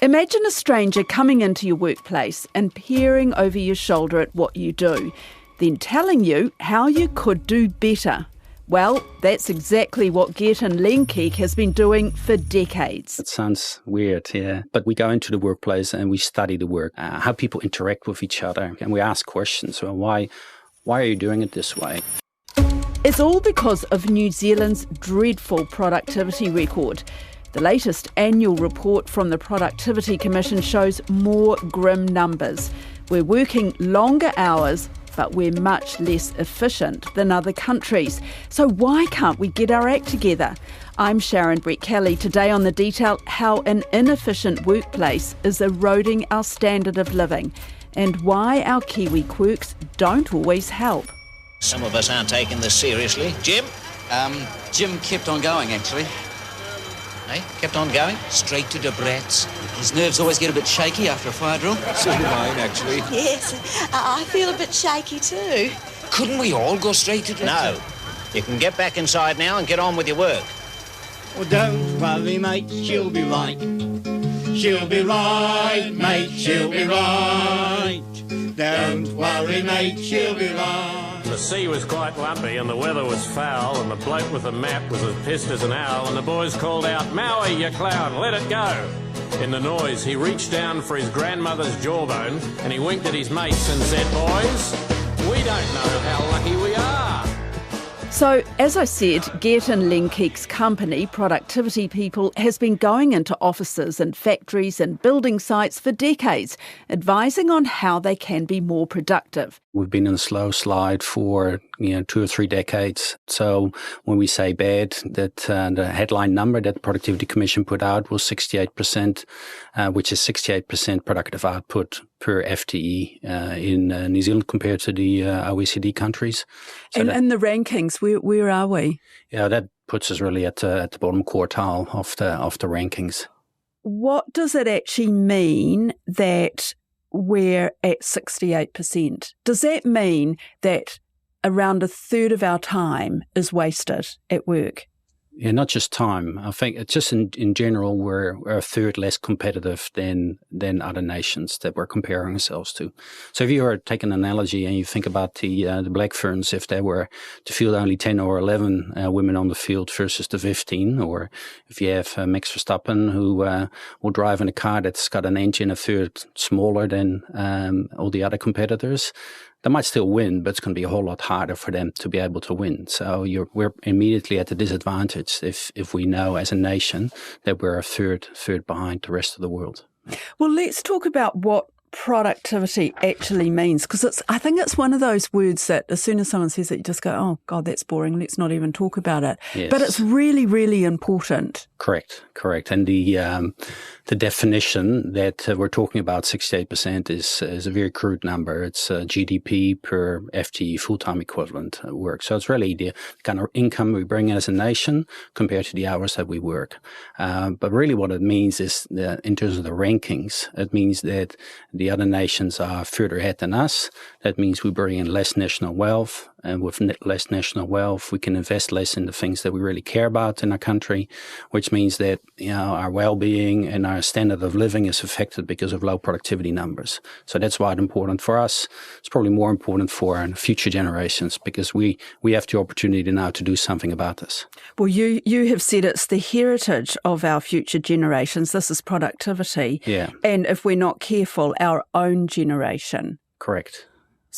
Imagine a stranger coming into your workplace and peering over your shoulder at what you do, then telling you how you could do better. Well, that's exactly what Gert and Lenkeek has been doing for decades. It sounds weird, yeah. But we go into the workplace and we study the work, how people interact with each other, and we ask questions. Well, why are you doing it this way? It's all because of New Zealand's dreadful productivity record. The latest annual report from the Productivity Commission shows more grim numbers. We're working longer hours, but we're much less efficient than other countries. So why can't we get our act together? I'm Sharon Brett-Kelly. Today on The Detail, how an inefficient workplace is eroding our standard of living and why our Kiwi quirks don't always help. Some of us aren't taking this seriously. Jim? Jim kept on going, actually. Hey, kept on going? Straight to Debrett's. His nerves always get a bit shaky after a fire drill. So do mine, actually. Yes, I feel a bit shaky too. Couldn't we all go straight to Debrett's? No. You can get back inside now and get on with your work. Well, don't worry, mate, she'll be right. She'll be right, mate, she'll be right. Don't worry, mate, she'll be right. The sea was quite lumpy and the weather was foul, and the bloke with the map was as pissed as an owl, and the boys called out, "Maui, you clown, let it go." In the noise, he reached down for his grandmother's jawbone and he winked at his mates and said, "Boys, we don't know how lucky we are." So, as I said, Gert and Lenkeek's company, Productivity People, has been going into offices and factories and building sites for decades, advising on how they can be more productive. We've been in a slow slide for 2 or 3 decades. So when we say bad, that the headline number that the Productivity Commission put out was 68%, which is 68% productive output per FTE in New Zealand compared to the OECD countries. So and in the rankings, where are we? Yeah, that puts us really at the bottom quartile of the rankings. What does it actually mean that we're at 68%? Does that mean that around a third of our time is wasted at work? Yeah, not just time. I think it's just in general, we're a third less competitive than other nations that we're comparing ourselves to. So if you were to take an analogy and you think about the Black Ferns, if they were to field only 10 or 11 women on the field versus the 15, or if you have Max Verstappen who will drive in a car that's got an engine a third smaller than all the other competitors, they might still win, but it's going to be a whole lot harder for them to be able to win. So we're immediately at a disadvantage if we know as a nation that we're a third behind the rest of the world. Well, let's talk about what productivity actually means, because I think it's one of those words that as soon as someone says it, you just go, "Oh God, that's boring. Let's not even talk about it." Yes. But it's really, really important. Correct. And the definition that we're talking about, 68%, is a very crude number. It's GDP per FTE full-time equivalent work. So it's really the kind of income we bring in as a nation compared to the hours that we work. But really what it means is that in terms of the rankings, it means that the other nations are further ahead than us. That means we bring in less national wealth. And with less national wealth, we can invest less in the things that we really care about in our country, which means that our well-being and our standard of living is affected because of low productivity numbers. So that's why it's important for us. It's probably more important for future generations because we have the opportunity now to do something about this. Well, you have said it's the heritage of our future generations. This is productivity. Yeah. And if we're not careful, our own generation. Correct.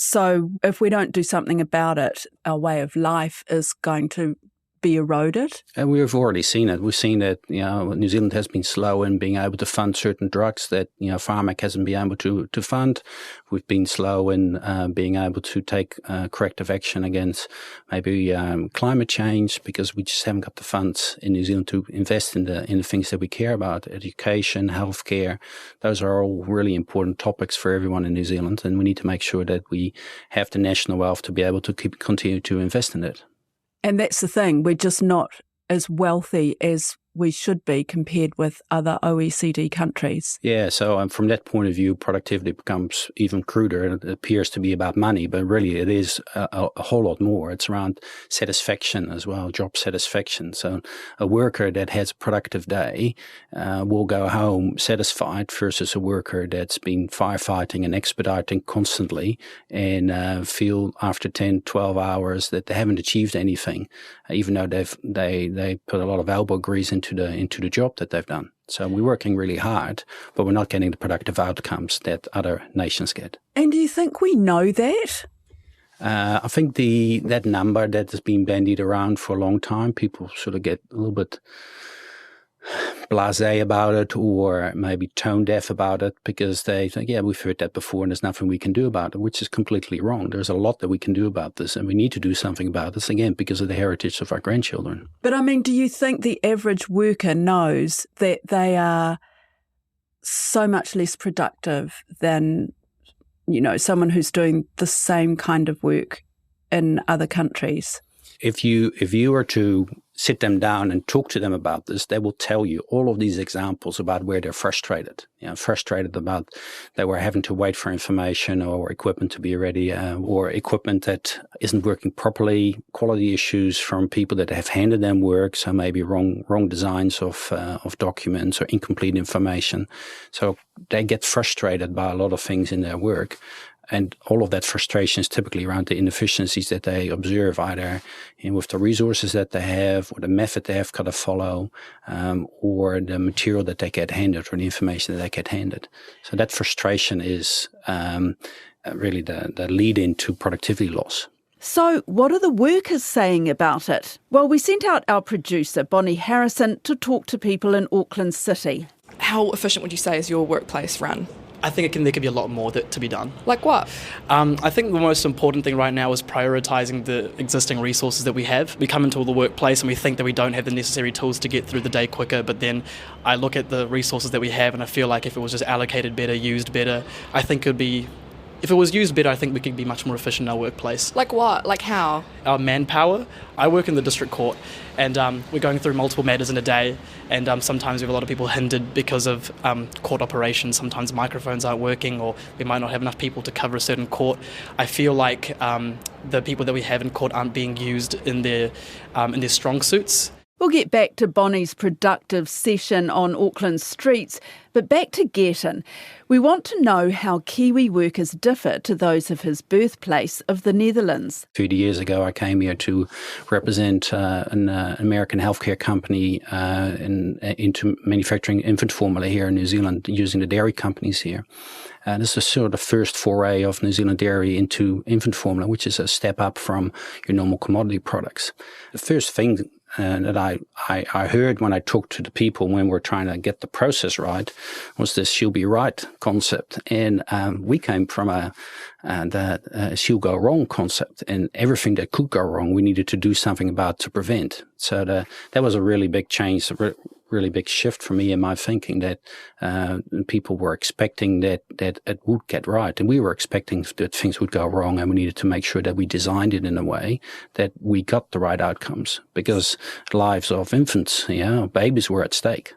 So if we don't do something about it, our way of life is going to be eroded? And we've already seen it. We've seen that New Zealand has been slow in being able to fund certain drugs that Pharmac hasn't been able to fund. We've been slow in being able to take corrective action against maybe climate change because we just haven't got the funds in New Zealand to invest in the things that we care about: education, healthcare. Those are all really important topics for everyone in New Zealand, and we need to make sure that we have the national wealth to be able to continue to invest in it. And that's the thing, we're just not as wealthy as we should be compared with other OECD countries. Yeah, so from that point of view, productivity becomes even cruder, and it appears to be about money, but really it is a whole lot more. It's around satisfaction as well, job satisfaction. So a worker that has a productive day will go home satisfied versus a worker that's been firefighting and expediting constantly and feel after 10, 12 hours that they haven't achieved anything, even though they put a lot of elbow grease into the job that they've done. So we're working really hard, but we're not getting the productive outcomes that other nations get. And do you think we know that? I think that number that has been bandied around for a long time, people sort of get a little bit blasé about it or maybe tone deaf about it because they think, yeah, we've heard that before and there's nothing we can do about it, which is completely wrong. There's a lot that we can do about this, and we need to do something about this, again, because of the heritage of our grandchildren. But I mean, do you think the average worker knows that they are so much less productive than, someone who's doing the same kind of work in other countries? If you were to sit them down and talk to them about this, they will tell you all of these examples about where they're frustrated. Frustrated about they were having to wait for information or equipment to be ready, or equipment that isn't working properly, quality issues from people that have handed them work, so maybe wrong designs of documents or incomplete information. So they get frustrated by a lot of things in their work. And all of that frustration is typically around the inefficiencies that they observe, either with the resources that they have, or the method they have got to follow, or the material that they get handed, or the information that they get handed. So that frustration is really the lead into productivity loss. So what are the workers saying about it? Well, we sent out our producer, Bonnie Harrison, to talk to people in Auckland City. How efficient would you say is your workplace run? I think there could be a lot more to be done. Like what? I think the most important thing right now is prioritising the existing resources that we have. We come into the workplace and we think that we don't have the necessary tools to get through the day quicker, but then I look at the resources that we have and I feel like if it was just allocated better, used better, I think if it was used better, I think we could be much more efficient in our workplace. Like what? Like how? Our manpower. I work in the district court, and we're going through multiple matters in a day, and sometimes we have a lot of people hindered because of court operations. Sometimes microphones aren't working, or we might not have enough people to cover a certain court. I feel like the people that we have in court aren't being used in their strong suits. We'll get back to Bonnie's productive session on Auckland streets, but back to Gettin. We want to know how Kiwi workers differ to those of his birthplace of the Netherlands. 30 years ago, I came here to represent an American healthcare company into manufacturing infant formula here in New Zealand, using the dairy companies here. This is sort of the first foray of New Zealand dairy into infant formula, which is a step up from your normal commodity products. The first thing that I heard when I talked to the people when we're trying to get the process right was this "she'll be right" concept. And we came from the "she'll go wrong" concept, and everything that could go wrong we needed to do something about to prevent. So that was a really big change, really big shift for me in my thinking, that people were expecting that it would get right, and we were expecting that things would go wrong, and we needed to make sure that we designed it in a way that we got the right outcomes, because lives of infants, babies were at stake.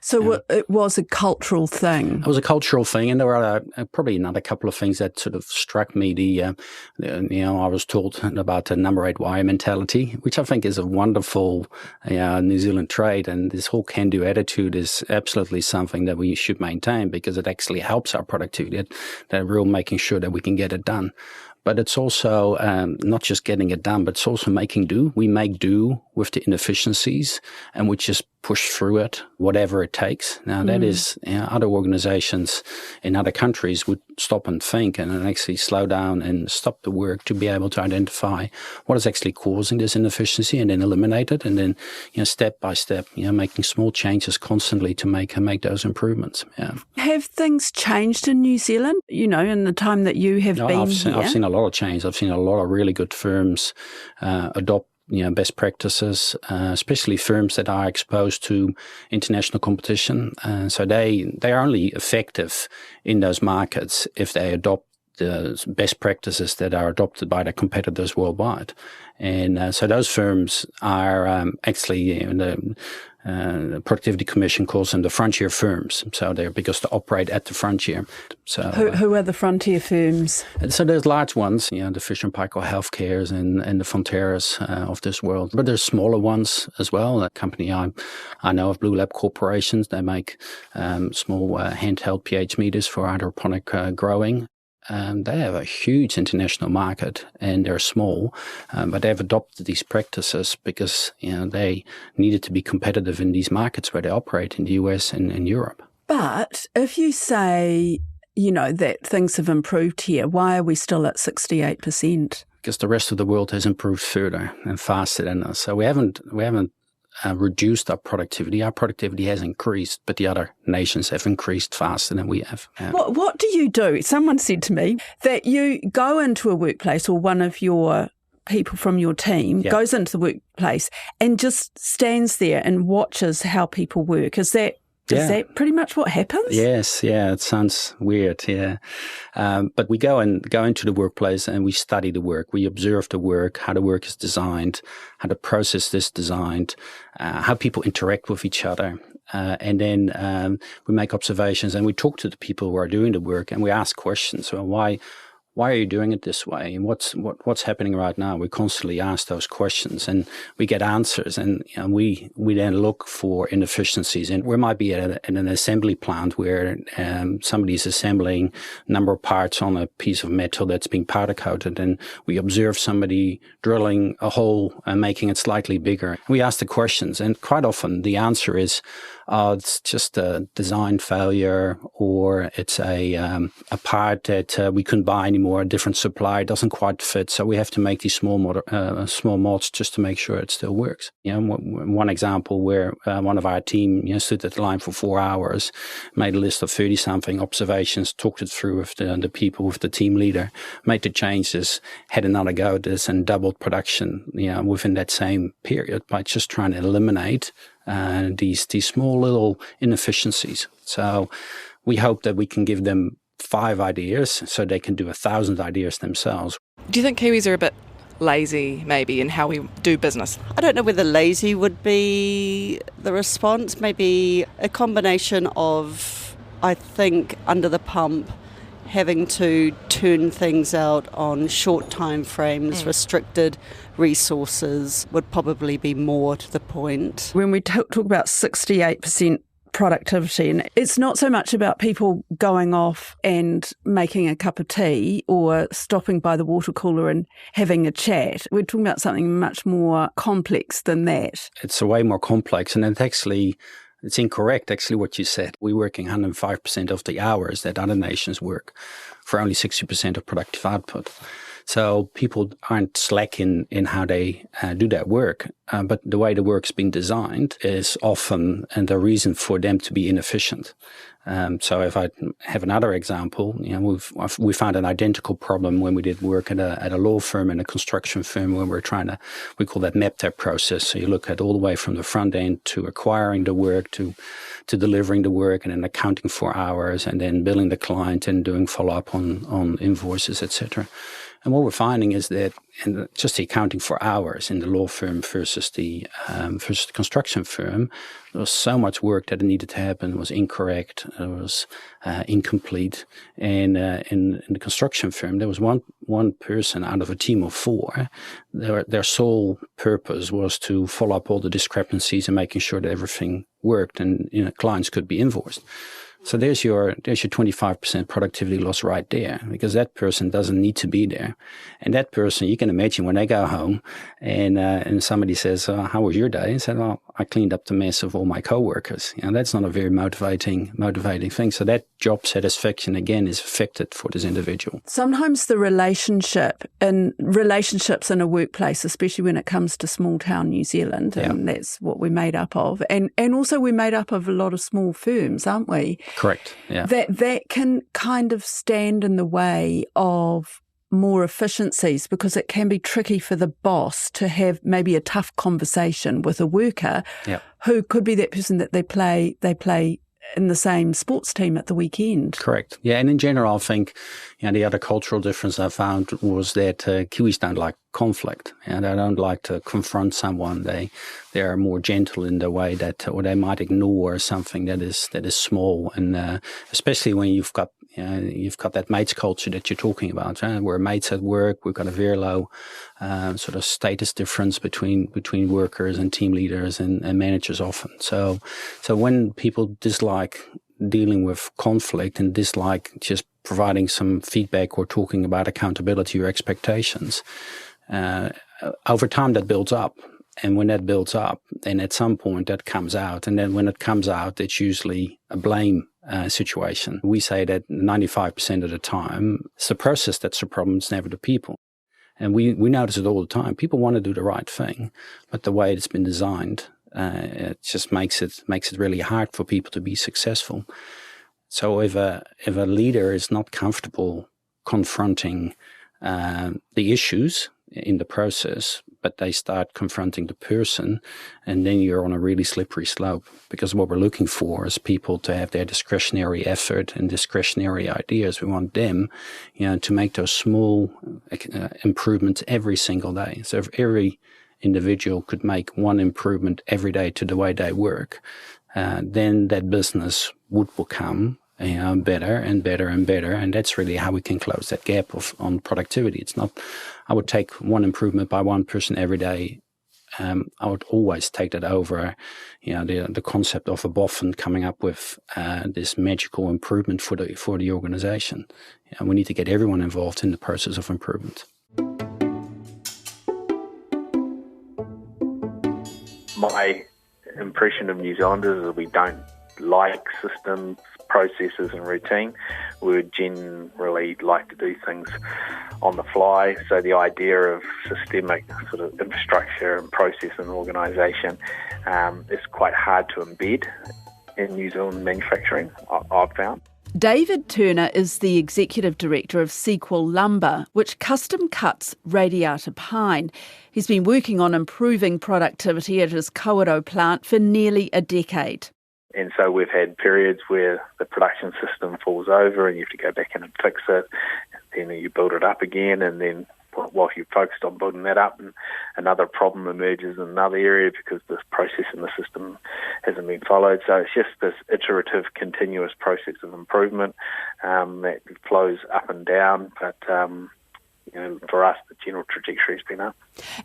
So it was a cultural thing. It was a cultural thing, and there were probably another couple of things that sort of struck me. I was told about the number 8 wire mentality, which I think is a wonderful New Zealand trait, and this whole can-do attitude is absolutely something that we should maintain, because it actually helps our productivity. That real making sure that we can get it done. But it's also not just getting it done, but it's also making do. We make do with the inefficiencies, and we just push through it, whatever it takes. Now, that is, other organizations in other countries would stop and think and actually slow down and stop the work to be able to identify what is actually causing this inefficiency and then eliminate it. And then, step by step, making small changes constantly to make those improvements. Yeah. Have things changed in New Zealand, in the time that you have been here? I've seen a lot of change. I've seen a lot of really good firms adopt best practices, especially firms that are exposed to international competition. So they are only effective in those markets if they adopt the best practices that are adopted by their competitors worldwide. And so those firms are actually The Productivity Commission calls them the frontier firms. So they're because they operate at the frontier. So who are the frontier firms? So there's large ones, the Fisher & Paykel Healthcares and the Fonterras of this world. But there's smaller ones as well. A company I know of, Blue Lab Corporations, they make small handheld pH meters for hydroponic growing. They have a huge international market, and they're small, but they've adopted these practices because they needed to be competitive in these markets where they operate in the US and in Europe. But if you say, that things have improved here, why are we still at 68%? Because the rest of the world has improved further and faster than us. So we haven't reduced our productivity. Our productivity has increased, but the other nations have increased faster than we have. Yeah. What do you do? Someone said to me that you go into a workplace, or one of your people from your team goes into the workplace and just stands there and watches how people work. Is that pretty much what happens? Yes, it sounds weird, but we go into the workplace and we study the work. We observe the work, how the work is designed, how the process is designed, how people interact with each other. And then we make observations and we talk to the people who are doing the work and we ask questions. So why are you doing it this way? And what's happening right now? We constantly ask those questions and we get answers, and we then look for inefficiencies. And we might be at an assembly plant where somebody's assembling a number of parts on a piece of metal that's being powder coated, and we observe somebody drilling a hole and making it slightly bigger. We ask the questions, and quite often the answer is, it's just a design failure, or it's a part that we couldn't buy anymore, a different supplier doesn't quite fit. So we have to make these small mods just to make sure it still works. One example where one of our team stood at the line for 4 hours, made a list of 30-something observations, talked it through with the people, with the team leader, made the changes, had another go at this, and doubled production within that same period by just trying to eliminate these small little inefficiencies. So we hope that we can give them 5 ideas so they can do 1,000 ideas themselves. Do you think Kiwis are a bit lazy, maybe, in how we do business? I don't know whether lazy would be the response. Maybe a combination of, I think, under the pump, having to turn things out on short time frames, restricted resources would probably be more to the point. When we talk about 68% productivity, and it's not so much about people going off and making a cup of tea or stopping by the water cooler and having a chat. We're talking about something much more complex than that. It's way more complex, and it's incorrect, actually, what you said. We're working 105% of the hours that other nations work for only 60% of productive output. So people aren't slack in how they do that work, but the way the work's been designed is often the reason for them to be inefficient. So if I have another example, we found an identical problem when we did work at a law firm and a construction firm when we call that map tap process. So you look at all the way from the front end to acquiring the work to delivering the work, and then accounting for hours, and then billing the client and doing follow-up on invoices, etc. And what we're finding is that just the accounting for hours in the law firm versus the construction firm, there was so much work that needed to happen, was incorrect, it was incomplete. And in the construction firm, there was one person out of a team of 4. Their sole purpose was to follow up all the discrepancies and making sure that everything worked and clients could be invoiced. So there's your 25% productivity loss right there, because that person doesn't need to be there. And that person, you can imagine when they go home and somebody says, how was your day? And said, well, I cleaned up the mess of all my coworkers. That's not a very motivating thing. So that job satisfaction, again, is affected for this individual. Sometimes the relationships in a workplace, especially when it comes to small town New Zealand, and that's what we're made up of. And also we're made up of a lot of small firms, aren't we? Correct, yeah. That can kind of stand in the way of more efficiencies, because it can be tricky for the boss to have maybe a tough conversation with a worker who could be that person that they play in the same sports team at the weekend. Correct. Yeah, and in general, I think the other cultural difference I found was that Kiwis don't like conflict, and they don't like to confront someone. They are more gentle in the way that, or they might ignore something that is small, and especially when you've got that mates culture that you're talking about. We're mates at work. We've got a very low sort of status difference between workers and team leaders and managers often. So when people dislike dealing with conflict and dislike just providing some feedback or talking about accountability or expectations, over time that builds up. And when that builds up, then at some point that comes out. And then when it comes out, it's usually a blame situation. We say that 95% of the time, it's the process that's the problem, it's never the people. And we notice it all the time. People want to do the right thing, but the way it's been designed, it just makes it really hard for people to be successful. So if a leader is not comfortable confronting the issues in the process, but they start confronting the person, and then you're on a really slippery slope, because what we're looking for is people to have their discretionary effort and discretionary ideas. We want them, to make those small improvements every single day. So if every individual could make one improvement every day to the way they work, then that business would become better and better and better, and that's really how we can close that gap on productivity. It's not, I would take one improvement by one person every day. I would always take that over, the concept of a boffin coming up with this magical improvement for the organization. We need to get everyone involved in the process of improvement. My impression of New Zealanders is we don't like systems, processes and routine. We would generally like to do things on the fly. So the idea of systemic sort of infrastructure and process and organisation is quite hard to embed in New Zealand manufacturing, I've found. David Turner is the Executive Director of Sequel Lumber, which custom cuts radiata pine. He's been working on improving productivity at his Kawerau plant for nearly a decade. And so we've had periods where the production system falls over and you have to go back in and fix it, and then you build it up again, and then while you're focused on building that up, and another problem emerges in another area because this process in the system hasn't been followed. So it's just this iterative, continuous process of improvement that flows up and down, but for us, the general trajectory has been up.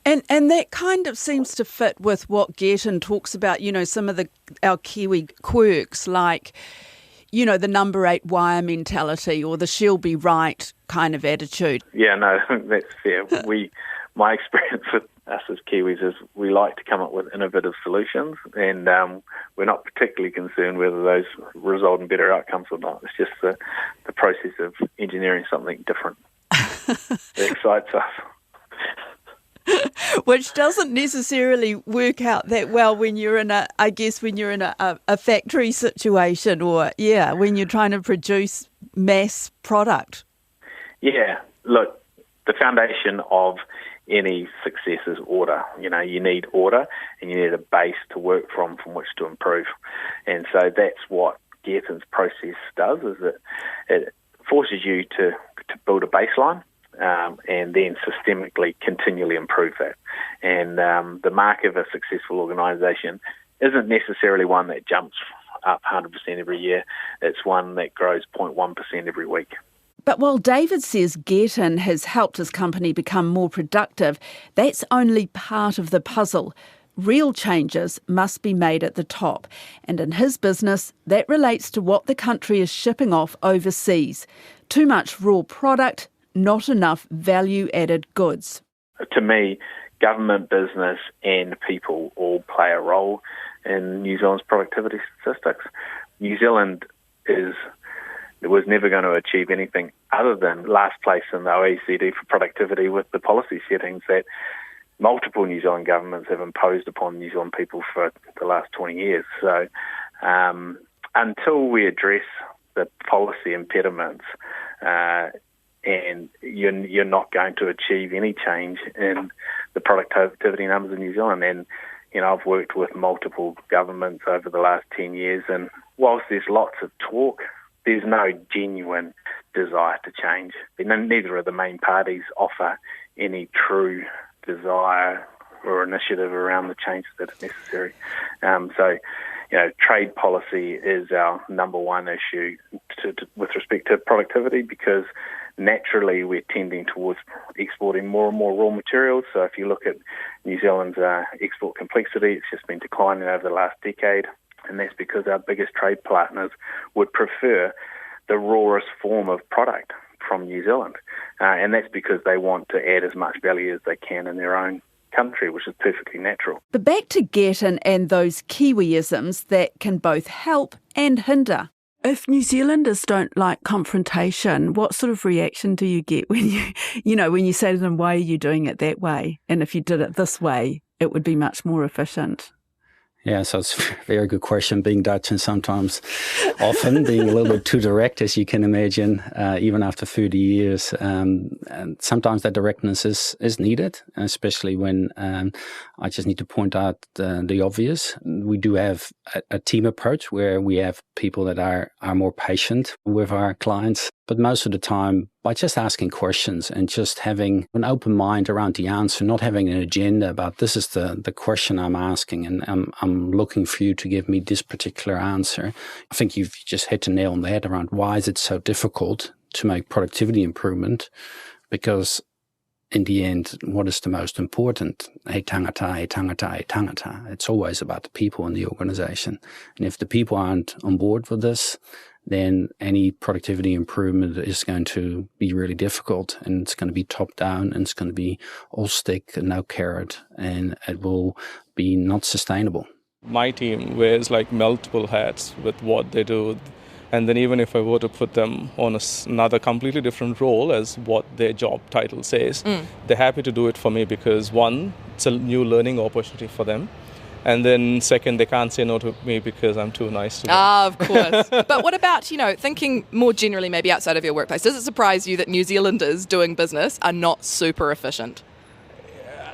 And that kind of seems to fit with what Gettin talks about, some of our Kiwi quirks, like, the number 8 wire mentality or the she'll be right kind of attitude. Yeah, no, that's fair. My experience with us as Kiwis is we like to come up with innovative solutions, and we're not particularly concerned whether those result in better outcomes or not. It's just the process of engineering something different that excites us. Which doesn't necessarily work out that well when you're in a factory situation, or when you're trying to produce mass product. Yeah, look, the foundation of any success is order. You need order and you need a base to work from which to improve. And so that's what Gettin's process does, is that it forces you to build a baseline and then systemically continually improve that. And the mark of a successful organisation isn't necessarily one that jumps up 100% every year. It's one that grows 0.1% every week. But while David says Gettin has helped his company become more productive, that's only part of the puzzle. Real changes must be made at the top. And in his business, that relates to what the country is shipping off overseas. Too much raw product, not enough value-added goods. To me, government, business and people all play a role in New Zealand's productivity statistics. New Zealand was never going to achieve anything other than last place in the OECD for productivity with the policy settings that multiple New Zealand governments have imposed upon New Zealand people for the last 20 years. So until we address the policy impediments, and you're not going to achieve any change in the productivity numbers in New Zealand. And, I've worked with multiple governments over the last 10 years, and whilst there's lots of talk, there's no genuine desire to change. Neither of the main parties offer any true desire or initiative around the changes that are necessary. Trade policy is our number one issue with respect to productivity, because naturally we're tending towards exporting more and more raw materials. So if you look at New Zealand's export complexity, it's just been declining over the last decade, and that's because our biggest trade partners would prefer the rawest form of product from New Zealand, and that's because they want to add as much value as they can in their own country, which is perfectly natural. But back to Gatton and those Kiwiisms that can both help and hinder. If New Zealanders don't like confrontation, what sort of reaction do you get when you say to them, why are you doing it that way? And if you did it this way, it would be much more efficient. Yeah, so it's a very good question. Being Dutch and sometimes often being a little bit too direct, as you can imagine, even after 30 years. And sometimes that directness is needed, especially when I just need to point out the obvious. We do have a team approach where we have people that are more patient with our clients. But most of the time, by just asking questions and just having an open mind around the answer, not having an agenda about this is the question I'm asking and I'm looking for you to give me this particular answer. I think you've just hit the nail on the head around why is it so difficult to make productivity improvement, because in the end, what is the most important? He tangata, he tangata, he tangata. It's always about the people in the organization. And if the people aren't on board with this, then any productivity improvement is going to be really difficult, and it's going to be top down, and it's going to be all stick and no carrot, and it will be not sustainable. My team wears like multiple hats with what they do, and then even if I were to put them on another completely different role as what their job title says, they're happy to do it for me because one, it's a new learning opportunity for them. And then second, they can't say no to me because I'm too nice to them. Of course. But what about, thinking more generally maybe outside of your workplace, does it surprise you that New Zealanders doing business are not super efficient?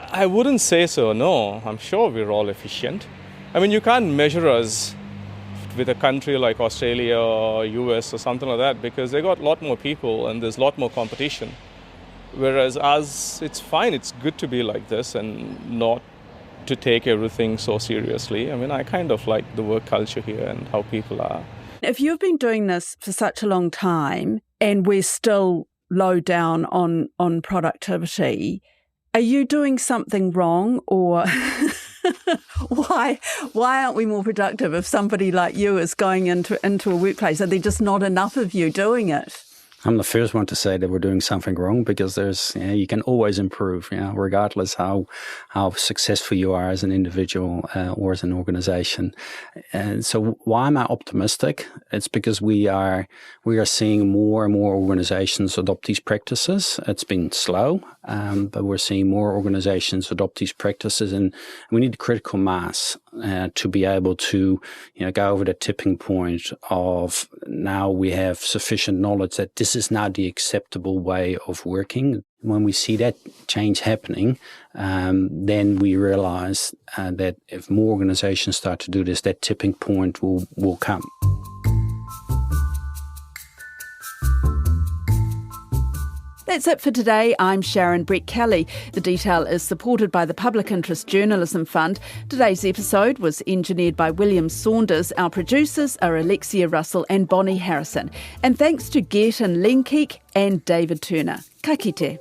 I wouldn't say so, no. I'm sure we're all efficient. I mean, you can't measure us with a country like Australia or US or something like that because they got a lot more people and there's a lot more competition. Whereas us, it's fine, it's good to be like this and not to take everything so seriously. I mean, I kind of like the work culture here and how people are. If you've been doing this for such a long time and we're still low down on productivity, are you doing something wrong, or why aren't we more productive if somebody like you is going into a workplace? Are there just not enough of you doing it? I'm the first one to say that we're doing something wrong because you can always improve, regardless how successful you are as an individual or as an organization. And so why am I optimistic? It's because we are seeing more and more organizations adopt these practices. It's been slow, but we're seeing more organizations adopt these practices, and we need critical mass to be able to go over the tipping point of now we have sufficient knowledge that this is now the acceptable way of working. When we see that change happening, then we realize that if more organizations start to do this, that tipping point will come. That's it for today. I'm Sharon Brett-Kelly. The Detail is supported by the Public Interest Journalism Fund. Today's episode was engineered by William Saunders. Our producers are Alexia Russell and Bonnie Harrison. And thanks to Gert and Lenkeek and David Turner. Ka kite.